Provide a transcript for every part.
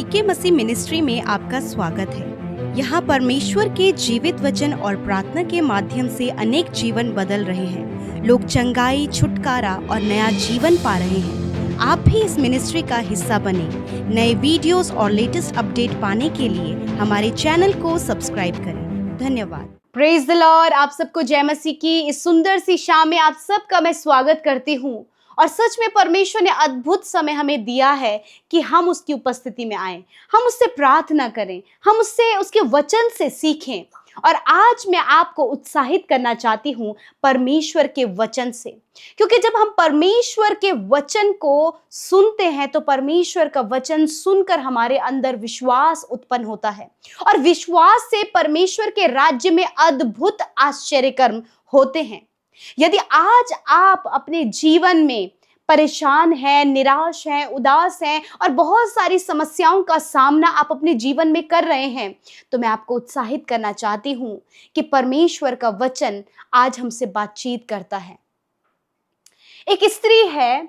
के मसीह मिनिस्ट्री में आपका स्वागत है। यहाँ परमेश्वर के जीवित वचन और प्रार्थना के माध्यम से अनेक जीवन बदल रहे हैं। लोग चंगाई, छुटकारा और नया जीवन पा रहे हैं। आप भी इस मिनिस्ट्री का हिस्सा बने। नए वीडियोस और लेटेस्ट अपडेट पाने के लिए हमारे चैनल को सब्सक्राइब करें। धन्यवाद। Praise the Lord. आप सबको जय मसीह की इस सुंदर सी शाम में आप सबका मैं स्वागत करती हूँ। और सच में परमेश्वर ने अद्भुत समय हमें दिया है कि हम उसकी उपस्थिति में आएं, हम उससे प्रार्थना करें, हम उससे उसके वचन से सीखें। और आज मैं आपको उत्साहित करना चाहती हूँ परमेश्वर के वचन से, क्योंकि जब हम परमेश्वर के वचन को सुनते हैं तो परमेश्वर का वचन सुनकर हमारे अंदर विश्वास उत्पन्न होता है और विश्वास से परमेश्वर के राज्य में अद्भुत आश्चर्य कर्म होते हैं। यदि आज आप अपने जीवन में परेशान हैं, निराश हैं, उदास हैं और बहुत सारी समस्याओं का सामना आप अपने जीवन में कर रहे हैं, तो मैं आपको उत्साहित करना चाहती हूं कि परमेश्वर का वचन आज हमसे बातचीत करता है। एक स्त्री है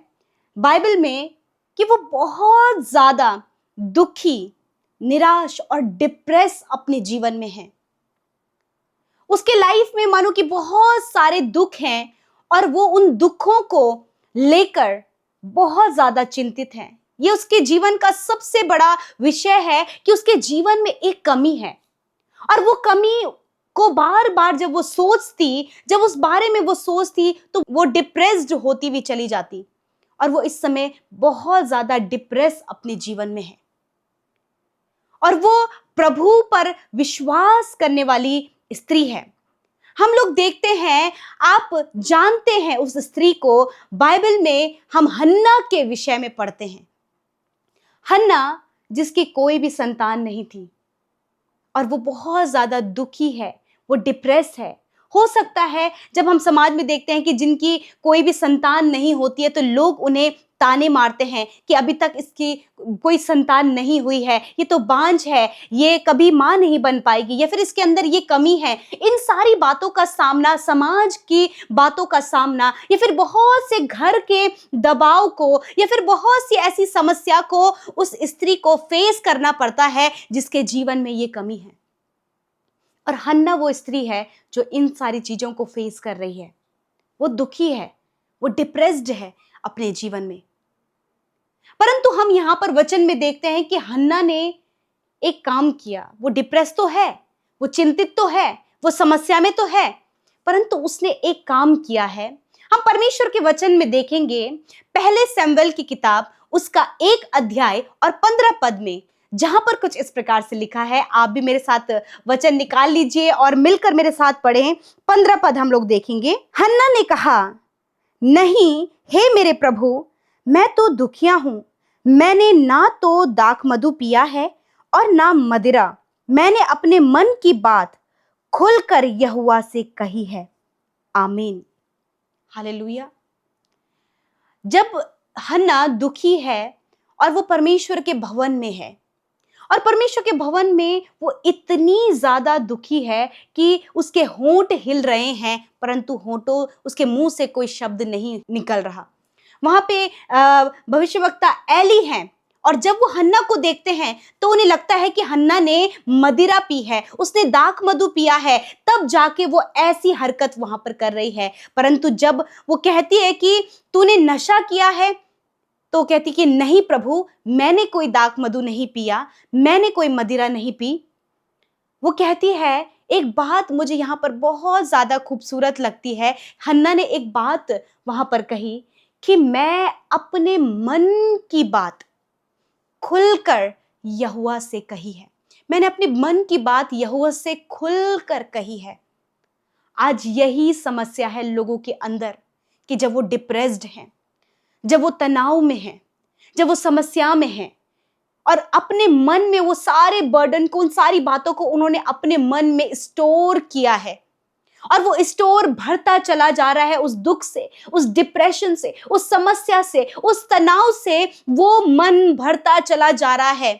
बाइबल में कि वो बहुत ज्यादा दुखी, निराश और डिप्रेस अपने जीवन में है। उसके लाइफ में मानो कि बहुत सारे दुख हैं और वो उन दुखों को लेकर बहुत ज्यादा चिंतित है। ये उसके जीवन का सबसे बड़ा विषय है कि उसके जीवन में एक कमी है और वो कमी को बार बार जब वो सोचती, जब उस बारे में वो सोचती तो वो डिप्रेस्ड होती हुई चली जाती और वो इस समय बहुत ज्यादा डिप्रेस अपने जीवन में है। और वो प्रभु पर विश्वास करने वाली स्त्री है। हम लोग देखते हैं, आप जानते हैं उस स्त्री को, बाइबल में हम हन्ना के विषय में पढ़ते हैं। हन्ना जिसकी कोई भी संतान नहीं थी और वो बहुत ज्यादा दुखी है, वो डिप्रेस है। हो सकता है जब हम समाज में देखते हैं कि जिनकी कोई भी संतान नहीं होती है तो लोग उन्हें ताने मारते हैं कि अभी तक इसकी कोई संतान नहीं हुई है, ये तो बांझ है, ये कभी मां नहीं बन पाएगी, या फिर इसके अंदर ये कमी है। इन सारी बातों का सामना, समाज की बातों का सामना, या फिर बहुत से घर के दबाव को, या फिर बहुत सी ऐसी समस्या को उस स्त्री को फेस करना पड़ता है जिसके जीवन में ये कमी है। और हन्ना वो स्त्री है जो इन सारी चीजों को फेस कर रही है। वो दुखी है, वो डिप्रेस्ड है अपने जीवन में। परंतु हम यहां पर वचन में देखते हैं कि हन्ना ने एक काम किया। वो डिप्रेस तो है, वो चिंतित तो है, वो समस्या में तो है, परंतु उसने एक काम किया है। हम परमेश्वर के वचन में देखेंगे, पहले शमूएल की किताब उसका 1 अध्याय और 15 पद में, जहां पर कुछ इस प्रकार से लिखा है। आप भी मेरे साथ वचन निकाल लीजिए और मिलकर मेरे साथ पढ़ें। 15 पद हम लोग देखेंगे। हन्ना ने कहा, नहीं हे मेरे प्रभु, मैं तो दुखिया हूं। मैंने ना तो दाखमधु पिया है और ना मदिरा। मैंने अपने मन की बात खुलकर यहोवा से कही है। आमीन, हालेलुया। जब हन्ना दुखी है और वो परमेश्वर के भवन में है, और परमेश्वर के भवन में वो इतनी ज्यादा दुखी है कि उसके होंठ हिल रहे हैं, परंतु होंठों, उसके मुंह से कोई शब्द नहीं निकल रहा। वहां पे भविष्यवक्ता एली हैं, और जब वो हन्ना को देखते हैं तो उन्हें लगता है कि हन्ना ने मदिरा पी है, उसने दाख मधु पिया है, तब जाके वो ऐसी हरकत वहां पर कर रही है। परंतु जब वो कहती है कि तूने नशा किया है, तो कहती कि नहीं प्रभु, मैंने कोई दाख मधु नहीं पिया, मैंने कोई मदिरा नहीं पी। वो कहती है, एक बात मुझे यहाँ पर बहुत ज्यादा खूबसूरत लगती है। हन्ना ने एक बात वहां पर कही कि मैं अपने मन की बात खुलकर यहोवा से कही है। मैंने अपने मन की बात यहोवा से खुलकर कही है। आज यही समस्या है लोगों के अंदर कि जब वो डिप्रेस्ड हैं, जब वो तनाव में हैं, जब वो समस्या में हैं और अपने मन में वो सारे बर्डन को, उन सारी बातों को उन्होंने अपने मन में स्टोर किया है और वो स्टोर भरता चला जा रहा है। उस दुख से, उस डिप्रेशन से, उस समस्या से, उस तनाव से वो मन भरता चला जा रहा है।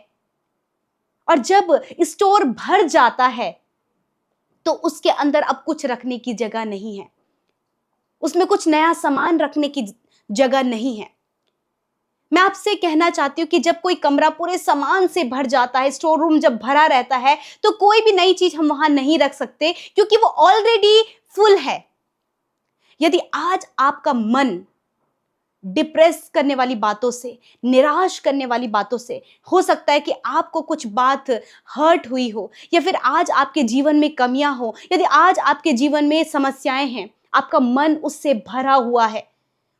और जब स्टोर भर जाता है तो उसके अंदर अब कुछ रखने की जगह नहीं है, उसमें कुछ नया सामान रखने की जगह नहीं है। मैं आपसे कहना चाहती हूँ कि जब कोई कमरा पूरे सामान से भर जाता है, स्टोर रूम जब भरा रहता है, तो कोई भी नई चीज हम वहां नहीं रख सकते क्योंकि वो ऑलरेडी फुल है। यदि आज आपका मन डिप्रेस करने वाली बातों से, निराश करने वाली बातों से, हो सकता है कि आपको कुछ बात हर्ट हुई हो, या फिर आज आपके जीवन में कमियां हो, यदि आज आपके जीवन में समस्याएं हैं, आपका मन उससे भरा हुआ है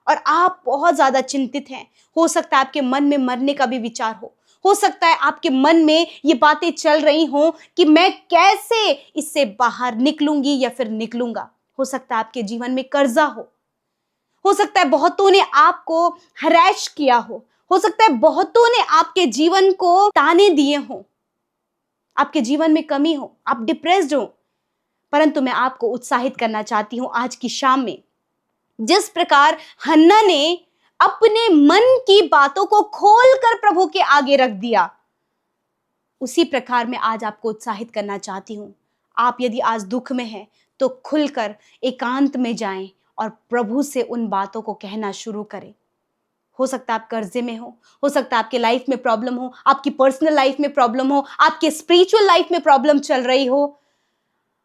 और आप बहुत ज्यादा चिंतित हैं, हो सकता है आपके मन में मरने का भी विचार हो सकता है आपके मन में ये बातें चल रही हों कि मैं कैसे इससे बाहर निकलूंगी या फिर निकलूंगा। हो सकता है आपके जीवन में कर्जा हो सकता है बहुतों ने आपको हरैश किया हो सकता है बहुतों ने आपके जीवन को ताने दिए हों, आपके जीवन में कमी हो, आप डिप्रेस्ड हो। परंतु मैं आपको उत्साहित करना चाहती हूं आज की शाम में, जिस प्रकार हन्ना ने अपने मन की बातों को खोलकर प्रभु के आगे रख दिया, उसी प्रकार मैं आज आपको उत्साहित करना चाहती हूं। आप यदि आज दुख में हैं तो खुलकर एकांत में जाएं और प्रभु से उन बातों को कहना शुरू करें। हो सकता है आप कर्जे में हो सकता है आपके लाइफ में प्रॉब्लम हो, आपकी पर्सनल लाइफ में प्रॉब्लम हो, आपके स्पिरिचुअल लाइफ में प्रॉब्लम चल रही हो,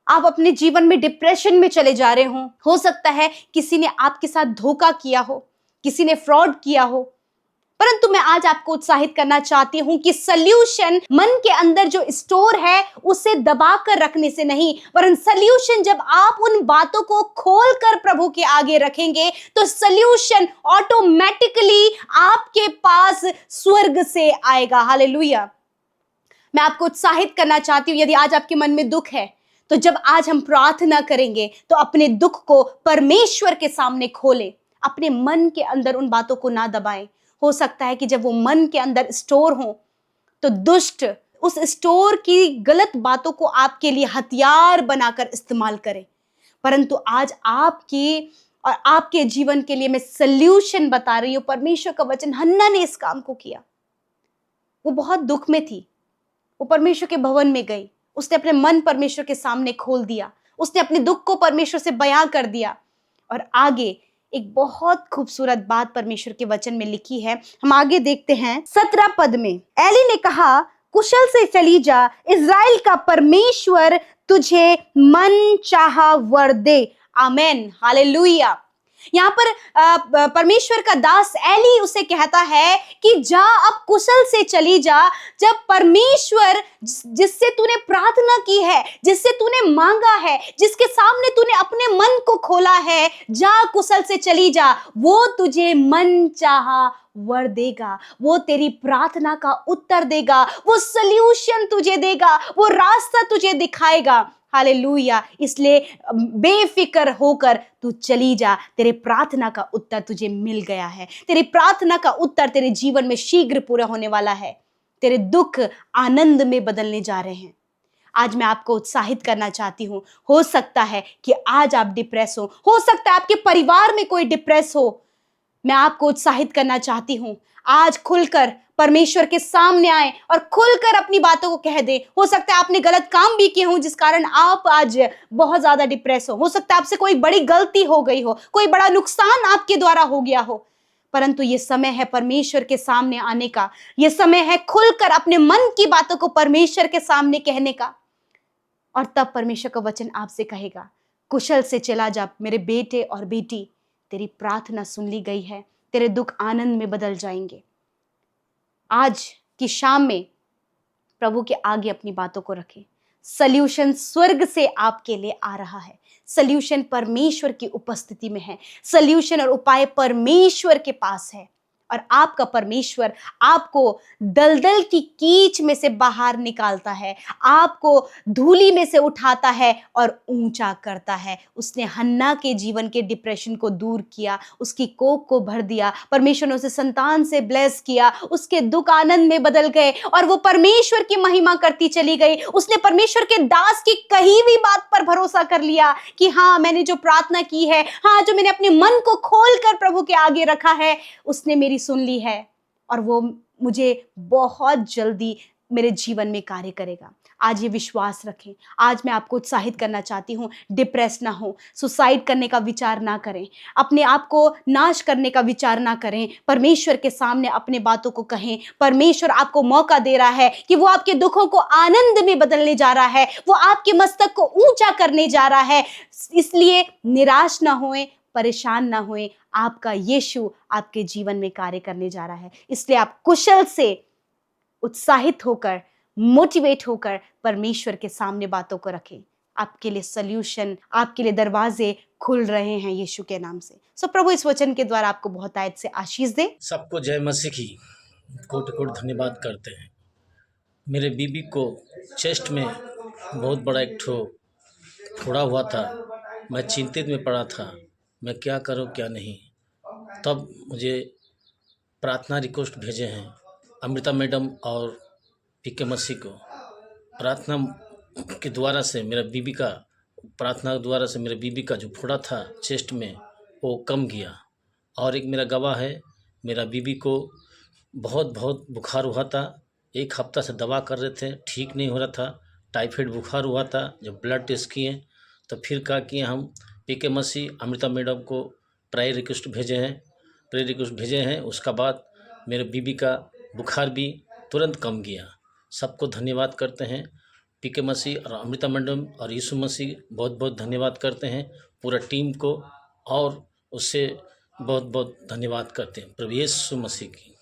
आप अपने जीवन में डिप्रेशन में चले जा रहे हो सकता है किसी ने आपके साथ धोखा किया हो, किसी ने फ्रॉड किया हो। परंतु मैं आज आपको उत्साहित करना चाहती हूं कि सल्यूशन मन के अंदर जो स्टोर है उसे दबा कर रखने से नहीं, वरन सल्यूशन जब आप उन बातों को खोलकर प्रभु के आगे रखेंगे तो सल्यूशन ऑटोमेटिकली आपके पास स्वर्ग से आएगा। हालेलुया। मैं आपको उत्साहित करना चाहती हूं, यदि आज आपके मन में दुख है तो जब आज हम प्रार्थना करेंगे तो अपने दुख को परमेश्वर के सामने खोलें, अपने मन के अंदर उन बातों को ना दबाएं। हो सकता है कि जब वो मन के अंदर स्टोर हो तो दुष्ट उस स्टोर की गलत बातों को आपके लिए हथियार बनाकर इस्तेमाल करे। परंतु आज आपकी और आपके जीवन के लिए मैं सल्यूशन बता रही हूं। परमेश्वर का वचन, हन्ना ने इस काम को किया। वो बहुत दुख में थी, वो परमेश्वर के भवन में गई, उसने अपने मन परमेश्वर के सामने खोल दिया, उसने अपने दुख को परमेश्वर से बयां कर दिया। और आगे एक बहुत खूबसूरत बात परमेश्वर के वचन में लिखी है, हम आगे देखते हैं 17 पद में। एली ने कहा, कुशल से चली जा, इज़राइल का परमेश्वर तुझे मन चाहा वर दे। आमेन, हालेलुया। यहाँ पर परमेश्वर का दास एली उसे कहता है कि जा, अब कुशल से चली जा। जब परमेश्वर जिससे तूने प्रार्थना की है, जिससे तूने मांगा है, जिसके सामने तूने अपने मन को खोला है, जा कुशल से चली जा, वो तुझे मन चाहा वर देगा, वो तेरी प्रार्थना का उत्तर देगा, वो सल्यूशन तुझे देगा, वो रास्ता तुझे दिखाएगा। हालेलुया। इसलिए बेफिक्र होकर तू चली जा, तेरे प्रार्थना का उत्तर तुझे मिल गया है। तेरी प्रार्थना का उत्तर तेरे जीवन में शीघ्र पूरा होने वाला है। तेरे दुख आनंद में बदलने जा रहे हैं। आज मैं आपको उत्साहित करना चाहती हूँ। हो सकता है कि आज आप डिप्रेस हो सकता है आपके परिवार में कोई डिप्रेस हो। मैं आपको उत्साहित करना चाहती हूँ, आज खुलकर परमेश्वर के सामने आए और खुलकर अपनी बातों को कह दे। हो सकता है आपने गलत काम भी किए हों जिस कारण आप आज बहुत ज्यादा डिप्रेस हो सकता है आपसे कोई बड़ी गलती हो गई हो, कोई बड़ा नुकसान आपके द्वारा हो गया हो। परंतु ये समय है परमेश्वर के सामने आने का, ये समय है खुलकर अपने मन की बातों को परमेश्वर के सामने कहने का। और तब परमेश्वर का वचन आपसे कहेगा, कुशल से चला जा मेरे बेटे और बेटी, तेरी प्रार्थना सुन ली गई है, तेरे दुख आनंद में बदल जाएंगे। आज की शाम में प्रभु के आगे अपनी बातों को रखें। सल्यूशन स्वर्ग से आपके लिए आ रहा है। सल्यूशन परमेश्वर की उपस्थिति में है। सल्यूशन और उपाय परमेश्वर के पास है। और आपका परमेश्वर आपको दलदल की कीच में से बाहर निकालता है, आपको धूली में से उठाता है और ऊंचा करता है। उसने हन्ना के जीवन के डिप्रेशन को दूर किया, उसकी कोख को भर दिया, परमेश्वर ने उसे संतान से ब्लेस किया, उसके दुख आनंद में बदल गए और वो परमेश्वर की महिमा करती चली गई। उसने परमेश्वर के दास की कही हुई बात पर भरोसा कर लिया कि हाँ, मैंने जो प्रार्थना की है, हाँ, जो मैंने अपने मन को खोलकर प्रभु के आगे रखा है, उसने मेरी सुन ली है और वो मुझे बहुत जल्दी मेरे जीवन में कार्य करेगा। आज ये विश्वास रखें। आज मैं आपको उत्साहित करना चाहती हूँ, डिप्रेस ना हो, सुसाइड करने का विचार ना करें, अपने आप को नाश करने का विचार ना करें। परमेश्वर के सामने अपने बातों को कहें। परमेश्वर आपको मौका दे रहा है कि वो आपके दुखों को आनंद में बदलने जा रहा है, वो आपके मस्तक को ऊंचा करने जा रहा है। इसलिए निराश ना होएं, परेशान ना होएं। आपका यीशु आपके जीवन में कार्य करने जा रहा है। इसलिए आप कुशल से उत्साहित होकर, मोटिवेट होकर परमेश्वर के सामने बातों को रखें। आपके लिए सल्यूशन, आपके लिए दरवाजे खुल रहे हैं यीशु के नाम से। सो प्रभु इस वचन के द्वारा आपको बहुत आयत से आशीष दे। सबको जय मसीह की कोटि कोटि धन्यवाद करते हैं। मेरे बीबी को चेस्ट में बहुत बड़ा एक ठो फोड़ा हुआ था। मैं चिंतित में पड़ा था, मैं क्या करूं क्या नहीं। तब मुझे प्रार्थना रिक्वेस्ट भेजे हैं अमृता मैडम और पीके मसीह को। प्रार्थना के द्वारा से मेरे बीबी का जो फोड़ा था चेस्ट में वो कम गया। और एक मेरा गवाह है, मेरा बीबी को बहुत बुखार हुआ था। 1 हफ्ता से दवा कर रहे थे, ठीक नहीं हो रहा था। टाइफाइड बुखार हुआ था। जब ब्लड टेस्ट किए तो फिर कहा कि हम पीके मसीह अमृता मैडम को प्रेयर रिक्वेस्ट भेजे हैं। उसका बाद मेरे बीबी का बुखार भी तुरंत कम गया। सबको धन्यवाद करते हैं। पीके मसीह और अमृता मैडम और यीशु मसीह बहुत धन्यवाद करते हैं पूरा टीम को, और उससे बहुत धन्यवाद करते हैं प्रभु यीशु मसीह की।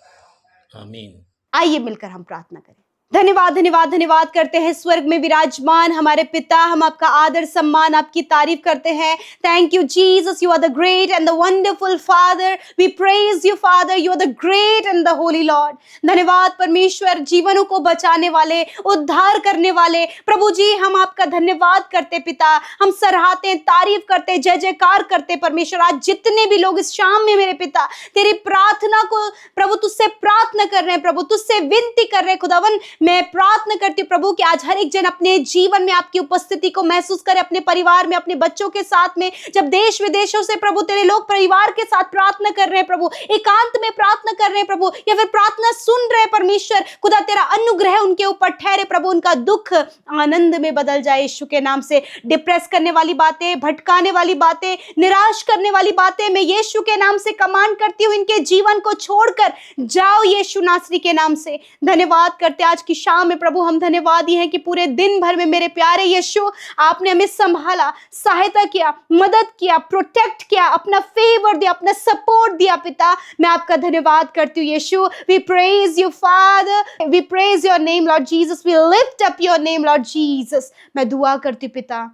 आमीन। आइए मिलकर हम प्रार्थना करें। धन्यवाद करते हैं स्वर्ग में विराजमान हमारे पिता। हम आपका आदर सम्मान, आपकी तारीफ करते हैं। Thank you Jesus, you are the great and the wonderful father. We praise you father, you are the great and the holy lord. धन्यवाद परमेश्वर, जीवनों को बचाने वाले, उद्धार करने वाले प्रभु जी, हम आपका धन्यवाद करते पिता। हम सराहते, तारीफ करते, जय जयकार करते परमेश्वर। आज जितने भी लोग इस शाम में मेरे पिता तेरी प्रार्थना को प्रभु तुझसे प्रार्थना कर रहे हैं, प्रभु तुझसे विनती कर रहे हैं खुदावन, मैं प्रार्थना करती हूँ प्रभु कि आज हर एक जन अपने जीवन में आपकी उपस्थिति को महसूस करे, अपने परिवार में, अपने बच्चों के साथ में। जब देश विदेशों से प्रभु तेरे लोग परिवार के साथ प्रार्थना कर रहे हैं प्रभु, एकांत में प्रार्थना कर रहे हैं प्रभु, या फिर प्रार्थना सुन रहे हैं परमेश्वर खुदा, तेरा अनुग्रह उनके ऊपर ठहरे प्रभु, उनका दुख आनंद में बदल जाए यीशु के नाम से। डिप्रेस करने वाली बातें, भटकाने वाली बातें, निराश करने वाली बातें मैं यीशु के नाम से कमांड करती हूँ, इनके जीवन को छोड़कर जाओ यीशु नासरी के नाम से। धन्यवाद करते आज की शाम में प्रभु, हम धन्यवादी हैं कि पूरे दिन भर में मेरे प्यारे यीशु आपने हमें संभाला, सहायता किया, मदद किया, प्रोटेक्ट किया, अपना फेवर दिया, अपना सपोर्ट दिया पिता। मैं आपका धन्यवाद करती हूँ यीशु। We praise you father, we praise your name lord Jesus, we lift up your name lord Jesus. मैं दुआ करती हूँ पिता,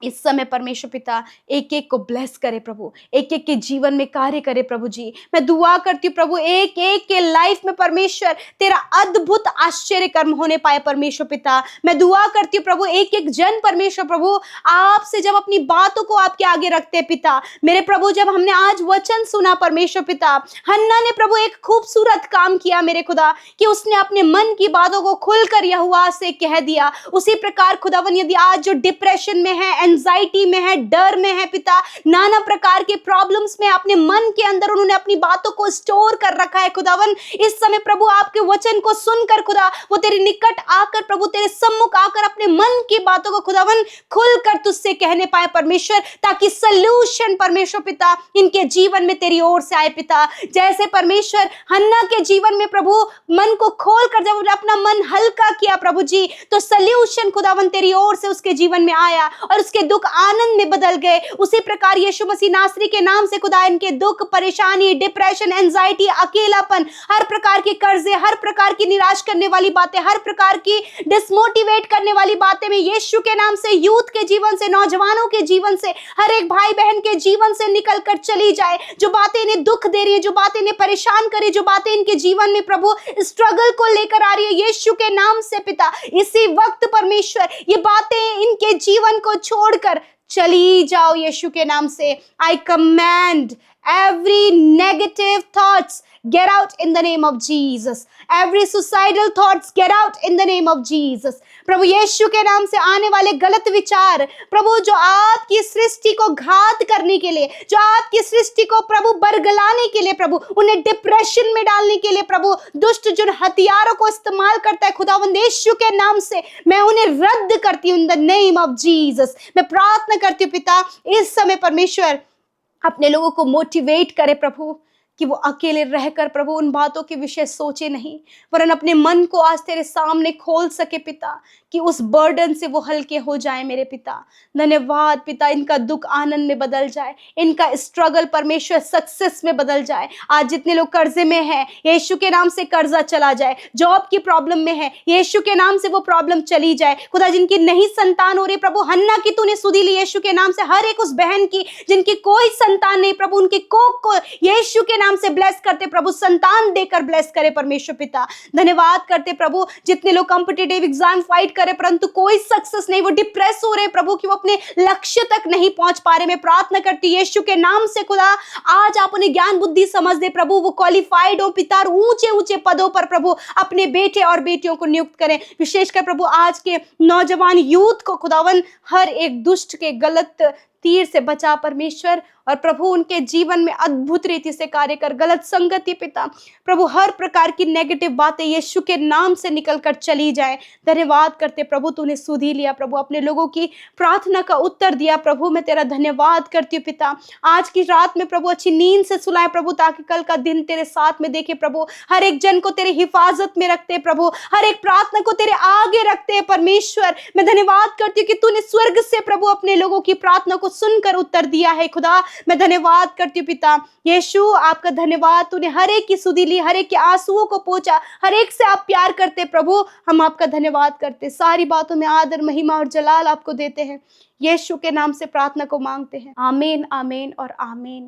इस समय परमेश्वर पिता एक एक को ब्लेस करे प्रभु, एक एक के जीवन में कार्य करे प्रभु जी। मैं दुआ करती हूँ प्रभु, एक एक के लाइफ में परमेश्वर तेरा अद्भुत आश्चर्य कर्म होने पाए परमेश्वर पिता। मैं दुआ करती हूँ प्रभु, एक एक जन परमेश्वर प्रभु आपसे जब अपनी बातों को आपके आगे रखते हैं पिता मेरे प्रभु, जब हमने आज वचन सुना परमेश्वर पिता, हन्ना ने प्रभु एक खूबसूरत काम किया मेरे खुदा कि उसने अपने मन की बातों को खुलकर यहोवा से कह दिया। उसी प्रकार खुदावन यदि आज जो डिप्रेशन में है, एंजाइटी में है, डर में है पिता, नाना प्रकार के प्रॉब्लम्स में अपने मन के अंदर उन्होंने अपनी बातों को स्टोर कर रखा है खुदावन, इस समय प्रभु आपके वचन को सुनकर खुदा वो तेरे निकट आकर प्रभु तेरे सम्मुख आकर अपने मन की बातों को खुदावन खुलकर तुझसे कहने पाए परमेश्वर, ताकि सल्यूशन परमेश्वर पिता इनके जीवन में तेरी ओर से आए पिता। जैसे परमेश्वर हन्ना के जीवन में प्रभु मन को खोलकर जब अपना मन हल्का किया प्रभु जी, तो सल्यूशन खुदावन तेरी ओर से उसके जीवन में आया और उसके दुख आनंद में बदल गए। उसी प्रकार यीशु मसीह नासरी के नाम से खुदा इनके दुख, परेशानी, डिप्रेशन, एंजाइटी, अकेलापन, हर प्रकार के कर्जे, हर प्रकार की निराश करने वाली बातें, हर प्रकार की डिसमोटिवेट करने वाली बातें में यीशु के नाम से यूथ के जीवन से, नौजवानों के जीवन से, हर एक भाई बहन के जीवन से निकल कर चली जाए। जो बातें इन्हें दुख दे रही है, जो बातें इन्हें परेशान करे, जो बातें इनके जीवन में प्रभु स्ट्रगल को लेकर आ रही है यीशु के नाम से पिता, इसी वक्त परमेश्वर ये बातें इनके जीवन को छोड़कर चली जाओ यीशु के नाम से। आई command Every negative thoughts get out in the name of Jesus. Every suicidal thoughts get out in the name of Jesus. प्रभु यीशु के नाम से आने वाले गलत विचार, प्रभु जो आपकी सृष्टि को घात करने के लिए, जो आपकी सृष्टि को प्रभु बरगलाने के लिए, प्रभु उन्हें डिप्रेशन में डालने के लिए, प्रभु दुष्ट जिन हथियारों को इस्तेमाल करता है, खुदावंद यीशु के नाम से मैं उन्हें रद्द करती हूँ in the name of Jesus. मैं प्रार्थना करती हूँ पिता, इस समय परमेश्वर अपने लोगों को मोटिवेट करे प्रभु, कि वो अकेले रहकर प्रभु उन बातों के विषय सोचे नहीं, वरन अपने मन को आज तेरे सामने खोल सके पिता, कि उस बर्डन से वो हल्के हो जाए मेरे पिता। धन्यवाद पिता, इनका दुख आनंद में बदल जाए, इनका स्ट्रगल परमेश्वर सक्सेस में बदल जाए। आज जितने लोग कर्जे में हैं, यीशु के नाम से कर्जा चला जाए। जॉब की प्रॉब्लम में है, यीशु के नाम से वो प्रॉब्लम चली जाए। खुदा जिनकी नहीं संतान हो रही, प्रभु हन्ना की तूने सुधी ली यीशु के नाम से। हर एक उस बहन की जिनकी कोई संतान नहीं, प्रभु उनकी कोख को यीशु के नाम से ब्लेस करते प्रभु, संतान देकर ब्लेस करे परमेश्वर पिता। धन्यवाद करते प्रभु, जितने लोग कॉम्पिटिटिव एग्जाम फाइट करे परंतु कोई सक्सेस नहीं, वो डिप्रेस हो रहे प्रभु, कि वो अपने लक्ष्य तक नहीं पहुंच पा रहे। मैं प्रार्थना करती हूं यीशु के नाम से, खुदा आज आप उन्हें ज्ञान बुद्धि समझ दे प्रभु, वो क्वालिफाइड हो पिता, ऊंचे ऊंचे पदों पर प्रभु अपने बेटे और बेटियों को नियुक्त करें। विशेषकर प्रभु आज के नौजवान यूथ को खुदावन हर एक दुष्ट के गलत तीर से बचा परमेश्वर, और प्रभु उनके जीवन में अद्भुत रीति से कार्य कर। गलत संगति पिता प्रभु, हर प्रकार की नेगेटिव बातें यीशु के नाम से निकलकर चली जाए। धन्यवाद करते प्रभु, तूने सुधी लिया प्रभु, अपने लोगों की प्रार्थना का उत्तर दिया प्रभु। मैं तेरा धन्यवाद करती हूँ पिता, आज की रात में प्रभु अच्छी नींद से सुलाए प्रभु, ताकि कल का दिन तेरे साथ में देखे प्रभु। हर एक जन को तेरे हिफाजत में रखते प्रभु, हर एक प्रार्थना को तेरे आगे रखते परमेश्वर। मैं धन्यवाद करती हूँ कि तूने स्वर्ग से प्रभु अपने लोगों की प्रार्थना को सुनकर उत्तर दिया है। खुदा मैं धन्यवाद करती हूँ पिता यीशु, आपका धन्यवाद, तूने हर एक की सुधी ली, हर एक के आंसुओं को पोंछा, हर एक से आप प्यार करते प्रभु। हम आपका धन्यवाद करते, सारी बातों में आदर महिमा और जलाल आपको देते हैं। यीशु के नाम से प्रार्थना को मांगते हैं, आमीन आमीन और आमीन।